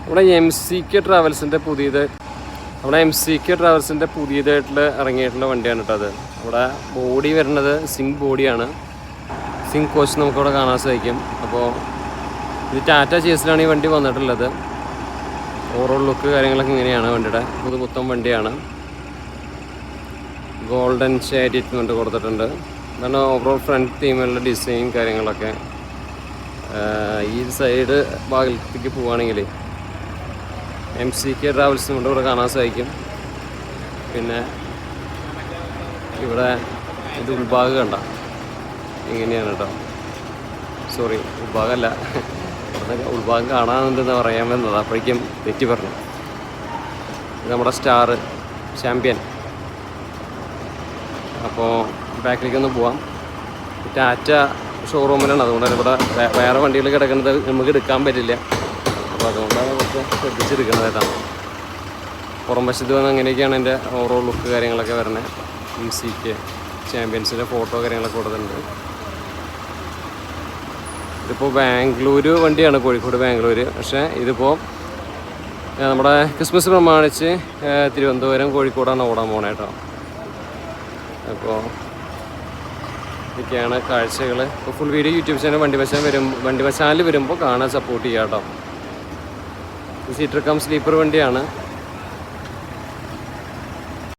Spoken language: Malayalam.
നമ്മുടെ MCK ട്രാവൽസിൻ്റെ പുതിയതായിട്ടുള്ള ഇറങ്ങിയിട്ടുള്ള വണ്ടിയാണ് കേട്ടോ അത്. അവിടെ ബോഡി വരുന്നത് സിങ്ക് ബോഡിയാണ്, സിങ്ക് കോച്ച് നമുക്കവിടെ കാണാൻ സാധിക്കും. അപ്പോൾ ഇത് ടാറ്റ ചേസിലാണ് ഈ വണ്ടി വന്നിട്ടുള്ളത്. ഓവറോൾ ലുക്ക് കാര്യങ്ങളൊക്കെ ഇങ്ങനെയാണ് വണ്ടിയുടെ. പുതുപുത്തൻ വണ്ടിയാണ്. ഗോൾഡൻ ഷേഡ് കൊണ്ട് കൊടുത്തിട്ടുണ്ട്. ഇതാണ് ഓവറോൾ ഫ്രണ്ട് തീമുള്ള ഡിസൈൻ കാര്യങ്ങളൊക്കെ. ഈ സൈഡ് ഭാഗത്തേക്ക് പോവുകയാണെങ്കിൽ MCK ട്രാവൽസ് കൊണ്ട് ഇവിടെ കാണാൻ സാധിക്കും. പിന്നെ ഇവിടെ ഇത് ഉൾഭാഗം കണ്ട ഇങ്ങനെയാണ് കേട്ടോ. സോറി, ഉൾഭാഗമല്ല, ഉൾഭാഗം കാണാനുണ്ടെന്ന് പറയാൻ വന്നത്, അപ്പോഴേക്കും തെറ്റി പറഞ്ഞു. ഇത് നമ്മുടെ സ്റ്റാർ ചാമ്പ്യൻ. അപ്പോൾ ബാക്കിലേക്കൊന്ന് പോവാം. ടാറ്റ ഷോറൂമിലാണ്, അതുകൊണ്ട് തന്നെ ഇവിടെ വേറെ വണ്ടികൾ കിടക്കുന്നത് നമുക്ക് എടുക്കാൻ പറ്റില്ല. അപ്പോൾ അതുകൊണ്ടാണ് കുറച്ച് ശ്രദ്ധിച്ചെടുക്കുന്നത് കേട്ടോ. പുറം വശത്ത് വന്ന് അങ്ങനെയൊക്കെയാണ് എൻ്റെ ഓവറോൾ ലുക്ക് കാര്യങ്ങളൊക്കെ വരുന്നത്. MCK ചാമ്പ്യൻസിൻ്റെ ഫോട്ടോ കാര്യങ്ങളൊക്കെ കൊടുത്തിട്ടുണ്ട്. ഇതിപ്പോൾ ബാംഗ്ലൂർ വണ്ടിയാണ്, കോഴിക്കോട് ബാംഗ്ലൂർ. പക്ഷേ ഇതിപ്പോൾ നമ്മുടെ ക്രിസ്മസ് പ്രമാണിച്ച് തിരുവനന്തപുരം കോഴിക്കോടാണ് ഓടാൻ പോകണേ കേട്ടോ. അപ്പോൾ ഇതൊക്കെയാണ് കാഴ്ചകൾ. ഇപ്പോൾ ഫുൾ വീഡിയോ യൂട്യൂബ് ചാനൽ വണ്ടി മച്ചാനിൽ വരുമ്പോൾ കാണാൻ സപ്പോർട്ട് ചെയ്യാം കേട്ടോ. സീറ്റർ കം സ്ലീപ്പർ വണ്ടിയാണ്.